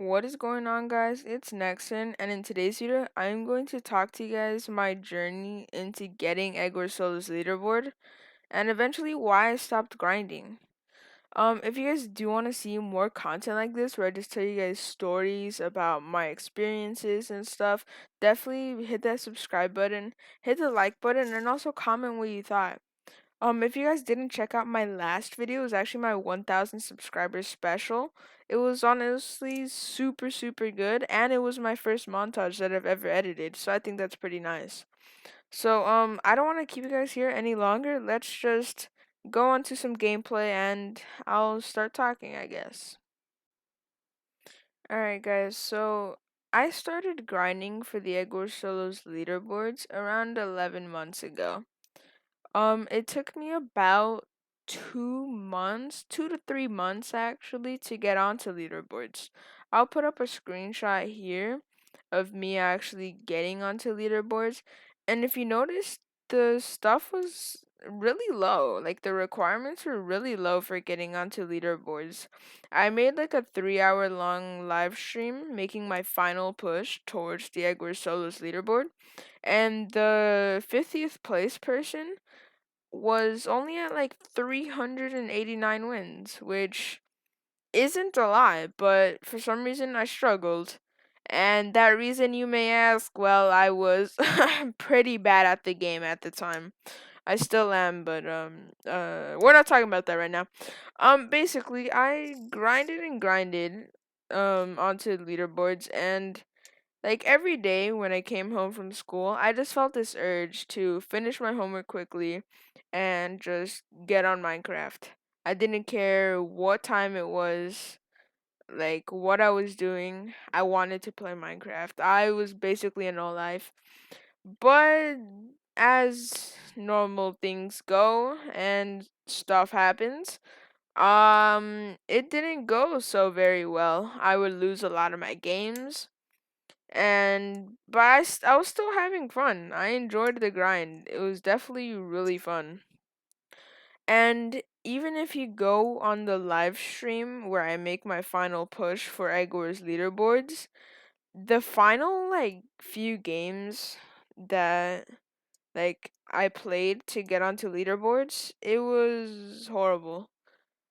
What is going on, guys? It's Nexon, and in today's video, I'm going to talk to you guys my journey into getting Eggwars Leaderboard, and eventually why I stopped grinding. If you guys do want to see more content like this, where I just tell you guys stories about my experiences and stuff, definitely hit that subscribe button, hit the like button, and also comment what you thought. If you guys didn't check out my last video, it was actually my 1000 subscribers special. It was honestly super, super good, and it was my first montage that I've ever edited, so I think that's pretty nice. So, I don't want to keep you guys here any longer. Let's just go on to some gameplay, and I'll start talking, I guess. Alright, guys, so I started grinding for the Eggwars leaderboards around 11 months ago. It took me about 2 months, 2 to 3 months actually, to get onto leaderboards. I'll put up a screenshot here of me actually getting onto leaderboards. And if you notice, the stuff was really low. Like the requirements were really low for getting onto leaderboards. I made like a 3 hour long live stream making my final push towards the Eggwars Solos leaderboard. And the 50th place person was only at like 389 wins, which isn't a lot, but for some reason I struggled. And that reason you may ask, well, I was pretty bad at the game at the time. I still am, but we're not talking about that right now. Basically I grinded and grinded onto leaderboards, and like every day when I came home from school, I just felt this urge to finish my homework quickly and just get on Minecraft. I didn't care what time it was, like what I was doing. I wanted to play Minecraft. I was basically a no life. But as normal things go and stuff happens, it didn't go so very well. I would lose a lot of my games, I was still having fun. I enjoyed the grind. It was definitely really fun. And even if you go on the live stream where I make my final push for Eggwars Leaderboards, the final like few games that like I played to get onto leaderboards, it was horrible.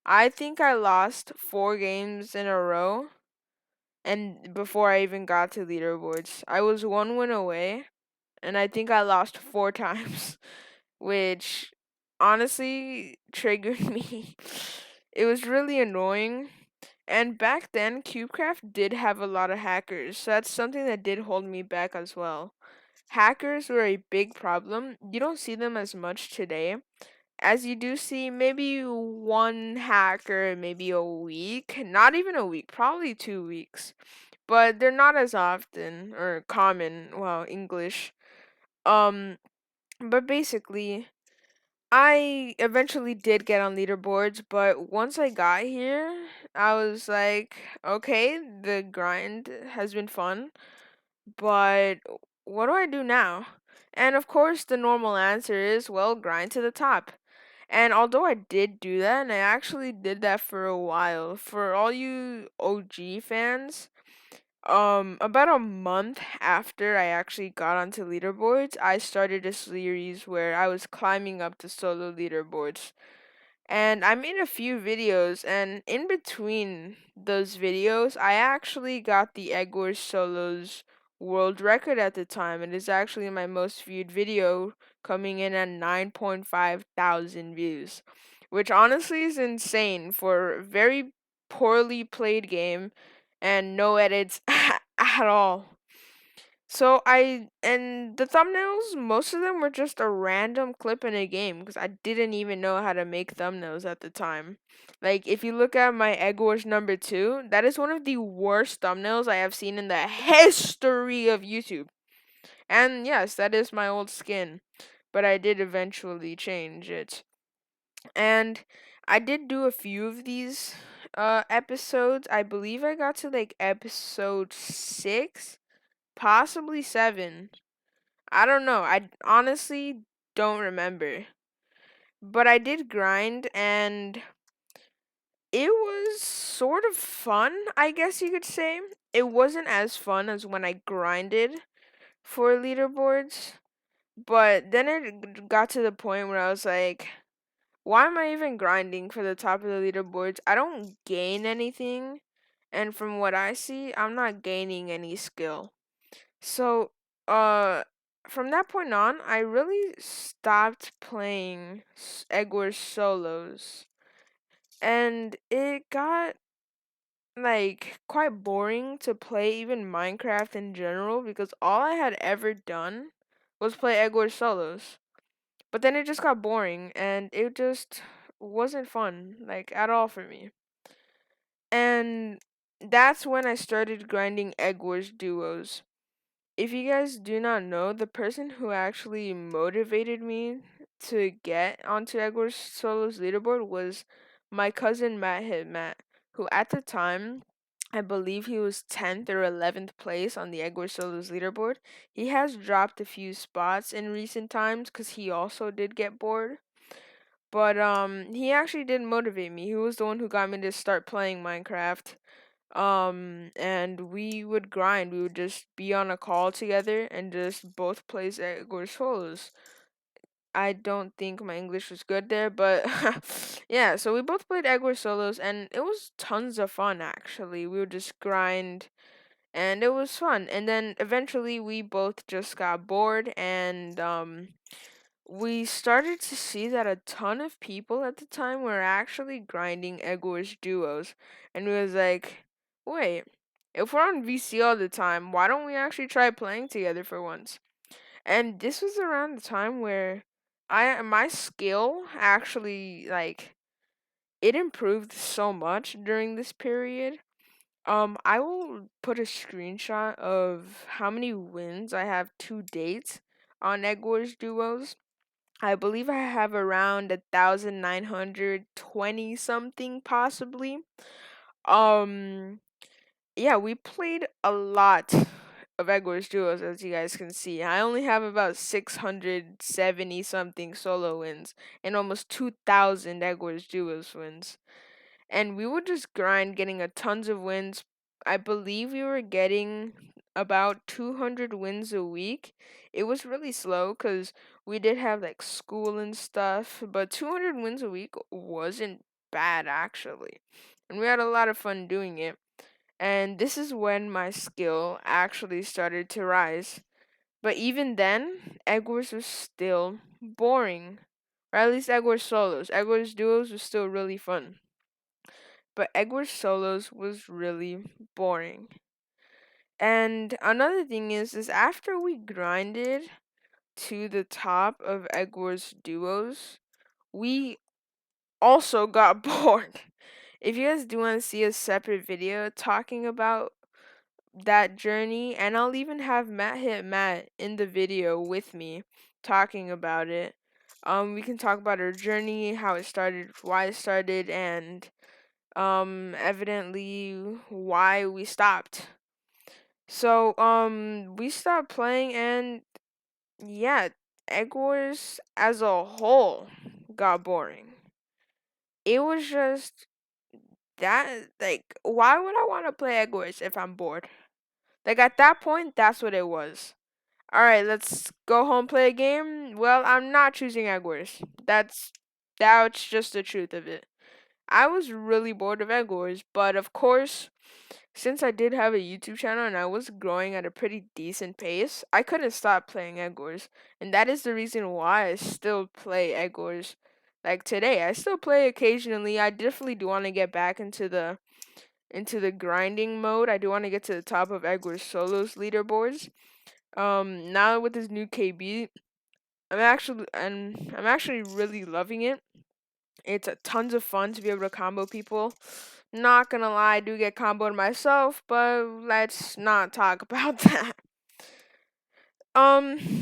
I think I lost 4 games in a row, and before I even got to leaderboards, I was 1 win away, and I think I lost 4 times, which honestly triggered me. It was really annoying. And back then, CubeCraft did have a lot of hackers, so that's something that did hold me back as well. Hackers were a big problem. You don't see them as much today, as you do see maybe one hacker maybe a week, not even a week, probably 2 weeks, but they're not as often or common. Well, English. Um, but basically, I eventually did get on leaderboards, but once I got here, I was like, okay, the grind has been fun, but what do I do now? And of course, the normal answer is, well, grind to the top. And although I did do that, and I actually did that for a while, for all you OG fans, about a month after I actually got onto leaderboards, I started a series where I was climbing up the solo leaderboards. And I made a few videos, and in between those videos, I actually got the Eggwars Solos world record at the time. It is actually my most viewed video, coming in at 9.5 thousand views, which honestly is insane for a very poorly played game and no edits at all. And the thumbnails, most of them were just a random clip in a game because I didn't even know how to make thumbnails at the time. Like, if you look at my Egg Wars #2, that is one of the worst thumbnails I have seen in the history of YouTube. And yes, that is my old skin, but I did eventually change it. And I did do a few of these episodes. I believe I got to like episode 6, possibly 7. I don't know. I honestly don't remember. But I did grind, and It was sort of fun, I guess you could say. It wasn't as fun as when I grinded for leaderboards, but then it got to the point where I was like, why am I even grinding for the top of the leaderboards? I don't gain anything, and from what I see, I'm not gaining any skill. So, uh, from that point on, I really stopped playing Eggwars solos, and it got like quite boring to play even Minecraft in general because all I had ever done was play Eggwars solos. But then it just got boring and it just wasn't fun, like at all for me. And that's when I started grinding Egg Wars duos. If you guys do not know, the person who actually motivated me to get onto Egg Wars Solo's leaderboard was my cousin Matt Hit Matt, who at the time I believe he was 10th or 11th place on the Egg Wars Solo's leaderboard. He has dropped a few spots in recent times because he also did get bored. But he actually did motivate me. He was the one who got me to start playing Minecraft. And we would grind. We would just be on a call together and just both play Eggwars solos. I don't think my English was good there, but yeah, so we both played Eggwars solos and it was tons of fun actually. We would just grind and it was fun. And then eventually we both just got bored and we started to see that a ton of people at the time were actually grinding Egg Wars duos, and we was like, wait, if we're on VC all the time, why don't we actually try playing together for once? And this was around the time where my skill actually like it improved so much during this period. I will put a screenshot of how many wins I have to date on Egg Wars duos. I believe I have around 1,920 something possibly. Um yeah, we played a lot of Eggwars duos as you guys can see. I only have about 670 something solo wins and almost 2,000 Eggwars duos wins, and we would just grind getting a tons of wins. I believe we were getting about 200 wins a week. It was really slow cuz we did have like school and stuff, but 200 wins a week wasn't bad actually. And we had a lot of fun doing it. And this is when my skill actually started to rise. But even then, Egg Wars was still boring. Or at least Egg Wars solos. Egg Wars duos was still really fun. But Eggwars solos was really boring. And another thing is after we grinded to the top of Eggwars duos, we also got bored. If you guys do want to see a separate video talking about that journey, and I'll even have Matt Hit Matt in the video with me talking about it. We can talk about our journey, how it started, why it started, and evidently why we stopped. So we stopped playing and yeah, Egg Wars as a whole got boring. It was just that like why would I want to play Egg Wars if I'm bored? Like at that point that's what it was. Alright, let's go home play a game. Well, I'm not choosing Egg Wars. That's just the truth of it. I was really bored of Egg Wars, but of course, since I did have a YouTube channel and I was growing at a pretty decent pace, I couldn't stop playing Egg Wars. And that is the reason why I still play Egg Wars. Like today, I still play occasionally. I definitely do want to get back into the grinding mode. I do want to get to the top of Egg Wars solos leaderboards. Now with this new KB, I'm actually really loving it. It's a tons of fun to be able to combo people. Not gonna lie, I do get comboed myself, but let's not talk about that.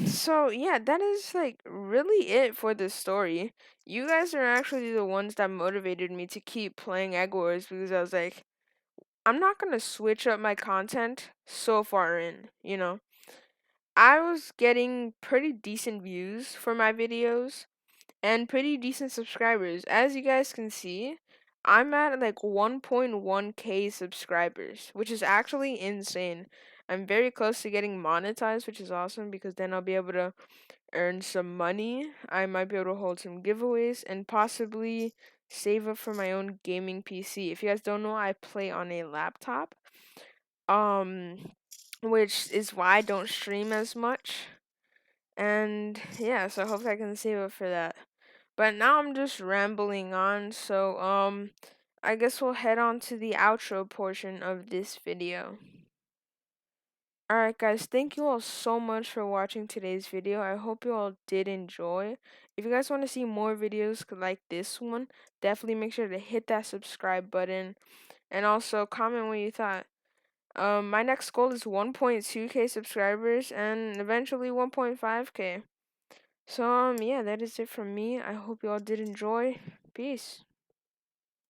So yeah, that is like really it for this story. You guys are actually the ones that motivated me to keep playing Egg Wars because I was like, I'm not gonna switch up my content so far in. I was getting pretty decent views for my videos and pretty decent subscribers. As you guys can see, I'm at like 1.1k subscribers, which is actually insane. I'm very close to getting monetized, which is awesome because then I'll be able to earn some money. I might be able to hold some giveaways and possibly save up for my own gaming PC. If you guys don't know, I play on a laptop. Um which is why I don't stream as much. And yeah, so I hope I can save up for that. But now I'm just rambling on, so I guess we'll head on to the outro portion of this video. Alright guys, thank you all so much for watching today's video. I hope you all did enjoy. If you guys want to see more videos like this one, definitely make sure to hit that subscribe button and also comment what you thought. My next goal is 1.2k subscribers and eventually 1.5k. So yeah, that is it from me. I hope you all did enjoy. Peace.